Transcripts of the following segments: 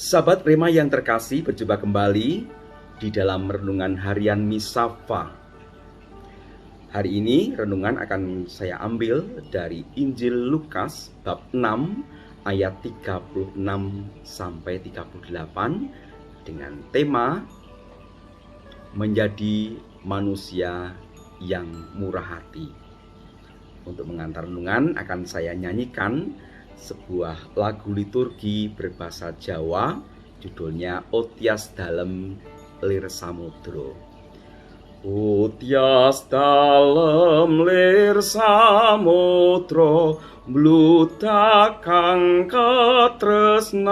Sahabat Rema yang terkasih, berjumpa kembali di dalam renungan harian Misafa. Hari ini renungan akan saya ambil dari Injil Lukas bab 6 ayat 36 sampai 38 dengan tema menjadi manusia yang murah hati. Untuk mengantar renungan akan saya nyanyikan sebuah lagu liturgi berbahasa Jawa, judulnya O Tias Dalem Lir Samudra. O tias dalem lir samudra, bludakang katresnan,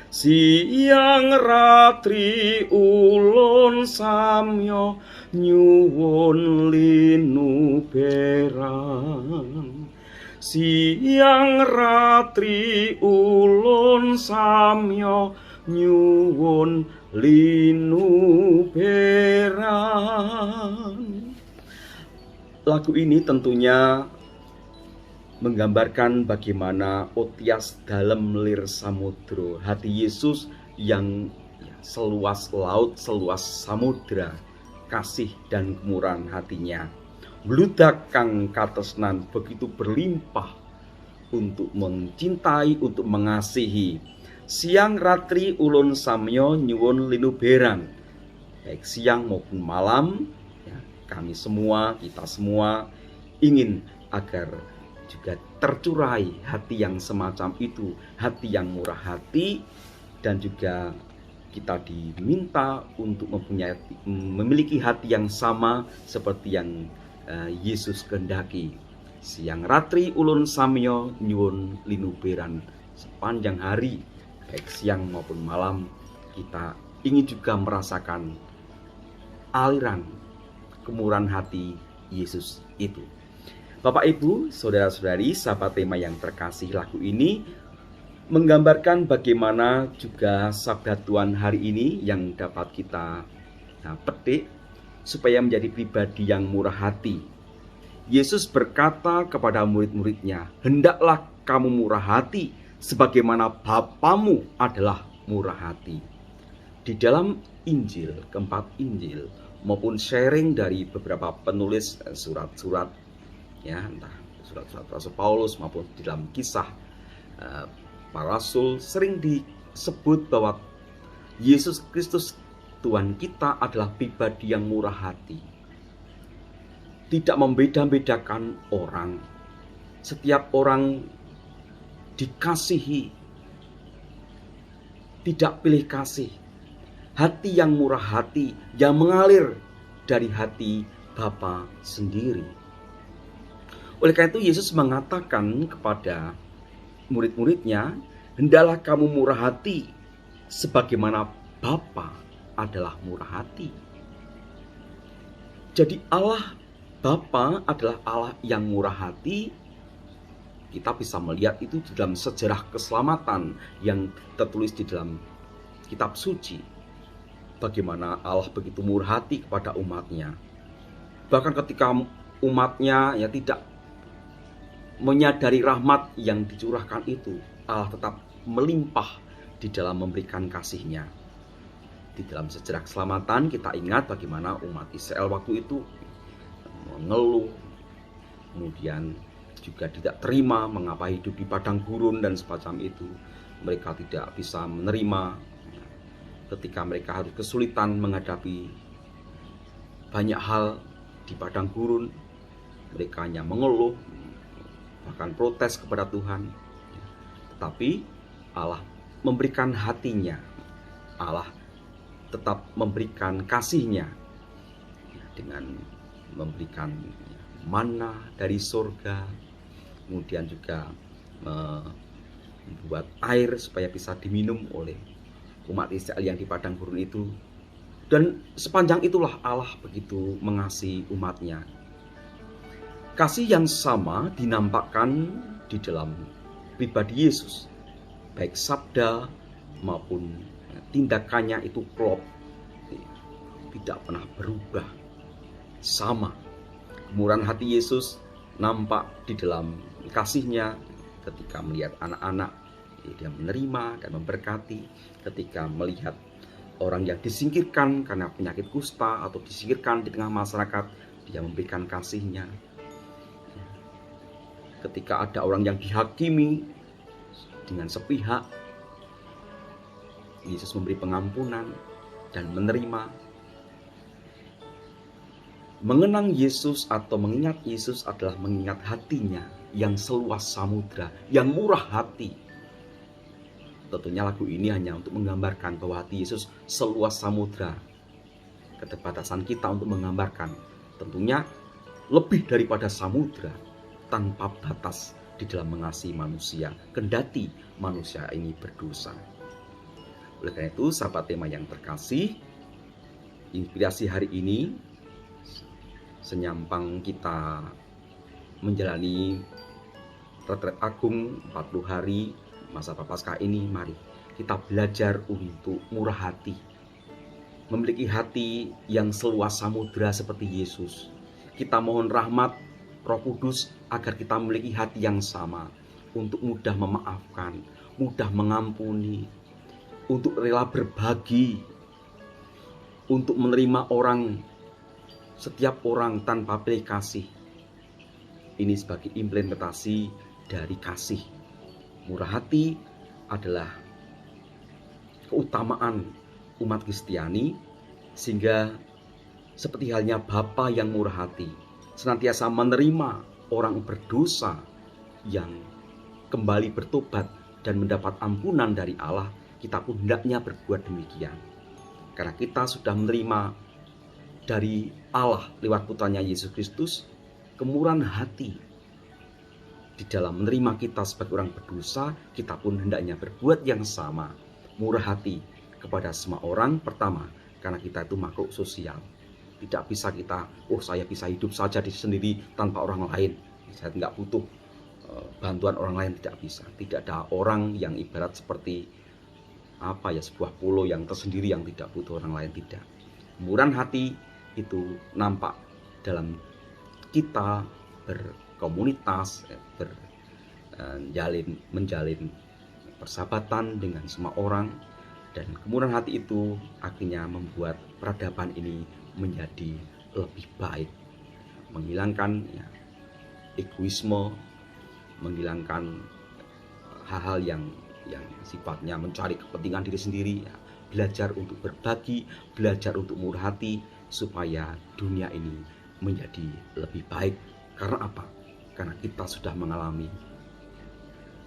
siang ratri ulun samya nyuwun linuberan. Siang ratri ulun samya nyuwun linuberan. Lagu ini tentunya menggambarkan bagaimana otias dalem lir samudra, hati Yesus yang seluas laut, seluas samudra, kasih dan kemurahan hatinya. Bludak kang katresnan, begitu berlimpah untuk mencintai, untuk mengasihi. Siang ratri ulun samya nyuwun linuberan. Baik siang maupun malam, kami semua, kita semua ingin agar juga tercurai hati yang semacam itu, hati yang murah hati, dan juga kita diminta untuk memiliki hati yang sama seperti yang Yesus kehendaki. Siang ratri ulun samya nyuwun linuberan. Sepanjang hari, baik siang maupun malam, kita ingin juga merasakan aliran kemurahan hati Yesus itu. Bapak Ibu, saudara-saudari, sahabat Rema yang terkasih, lagu ini menggambarkan bagaimana juga sabda Tuhan hari ini yang dapat kita petik supaya menjadi pribadi yang murah hati. Yesus berkata kepada murid-muridnya, "Hendaklah kamu murah hati sebagaimana Bapamu adalah murah hati." Di dalam Injil, keempat Injil maupun sharing dari beberapa penulis surat-surat, entah surat-surat Rasul Paulus maupun di dalam kisah para rasul, sering disebut bahwa Yesus Kristus Tuhan kita adalah pribadi yang murah hati. Tidak membeda-bedakan orang. Setiap orang dikasihi. Tidak pilih kasih. Hati yang murah hati yang mengalir dari hati Bapa sendiri. Oleh karena itu Yesus mengatakan kepada murid-muridnya, "Hendaklah kamu murah hati sebagaimana Bapa adalah murah hati." Jadi Allah Bapa adalah Allah yang murah hati. Kita bisa melihat itu di dalam sejarah keselamatan yang tertulis di dalam kitab suci. Bagaimana Allah begitu murah hati kepada umatnya. Bahkan ketika umatnya tidak menyadari rahmat yang dicurahkan itu, Allah tetap melimpah di dalam memberikan kasih-Nya. Di dalam sejarah keselamatan kita ingat bagaimana umat Israel waktu itu mengeluh, kemudian juga tidak terima mengapa hidup di padang gurun dan semacam itu. Mereka tidak bisa menerima ketika mereka harus kesulitan menghadapi banyak hal di padang gurun. Mereka hanya mengeluh, bahkan protes kepada Tuhan. Tetapi Allah memberikan hatinya. Allah tetap memberikan kasih-Nya dengan memberikan manna dari surga, kemudian juga membuat air supaya bisa diminum oleh umat Israel yang di padang gurun itu. Dan sepanjang itulah Allah begitu mengasihi umatnya. Kasih yang sama dinampakkan di dalam pribadi Yesus, baik sabda maupun tindakannya itu klop, tidak pernah berubah, sama. Kemurahan hati Yesus nampak di dalam kasih-Nya ketika melihat anak-anak Dia menerima dan memberkati ketika melihat orang yang disingkirkan karena penyakit kusta atau disingkirkan di tengah masyarakat, dia memberikan kasih-Nya. Ketika ada orang yang dihakimi dengan sepihak, Yesus memberi pengampunan dan menerima. Mengenang Yesus atau mengingat Yesus adalah mengingat hatinya yang seluas samudra, yang murah hati. Tentunya lagu ini hanya untuk menggambarkan bahwa hati Yesus seluas samudra. Keterbatasan kita untuk menggambarkan tentunya lebih daripada samudra, tanpa batas di dalam mengasihi manusia, kendati manusia ini berdosa. Oleh karena itu, sahabat tema yang terkasih, inspirasi hari ini, senyampang kita menjalani retret agung 40 hari masa Prapaskah ini, mari kita belajar untuk murah hati, memiliki hati yang seluas samudra seperti Yesus. Kita mohon rahmat Roh Kudus agar kita memiliki hati yang sama, untuk mudah memaafkan, mudah mengampuni, untuk rela berbagi, untuk menerima orang, setiap orang tanpa pilih kasih. Ini sebagai implementasi dari kasih. Murah hati adalah keutamaan umat Kristiani, sehingga seperti halnya Bapa yang murah hati, senantiasa menerima orang berdosa yang kembali bertobat dan mendapat ampunan dari Allah. Kita pun hendaknya berbuat demikian, karena kita sudah menerima dari Allah lewat putranya Yesus Kristus kemurahan hati. Di dalam menerima kita sebagai orang berdosa, kita pun hendaknya berbuat yang sama, murah hati kepada semua orang. Pertama, karena kita itu makhluk sosial. Tidak bisa kita, saya bisa hidup saja di sendiri tanpa orang lain. Saya tidak butuh bantuan orang lain, tidak bisa. Tidak ada orang yang ibarat seperti sebuah pulau yang tersendiri yang tidak butuh orang lain, tidak. Murahan hati itu nampak dalam kita berkomunitas, menjalin persahabatan dengan semua orang, dan kemurahan hati itu akhirnya membuat peradaban ini menjadi lebih baik, menghilangkan egoisme, menghilangkan hal-hal yang sifatnya mencari kepentingan diri sendiri, belajar untuk berbagi, belajar untuk murah hati, supaya dunia ini menjadi lebih baik. Karena apa? Karena kita sudah mengalami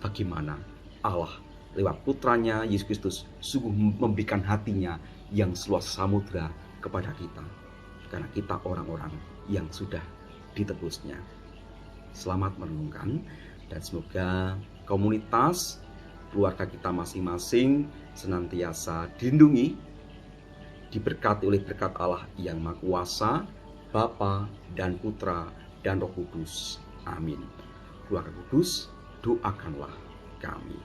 bagaimana Allah lewat putranya Yesus Kristus sungguh memberikan hatinya yang seluas samudra kepada kita, karena kita orang-orang yang sudah ditebusnya. Selamat merenungkan, dan semoga komunitas keluarga kita masing-masing senantiasa dilindungi, diberkati oleh berkat Allah yang Maha Kuasa, Bapa dan Putra dan Roh Kudus. Amin. Keluarga Kudus, doakanlah kami.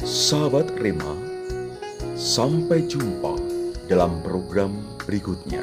Sahabat Rema, sampai jumpa dalam program berikutnya.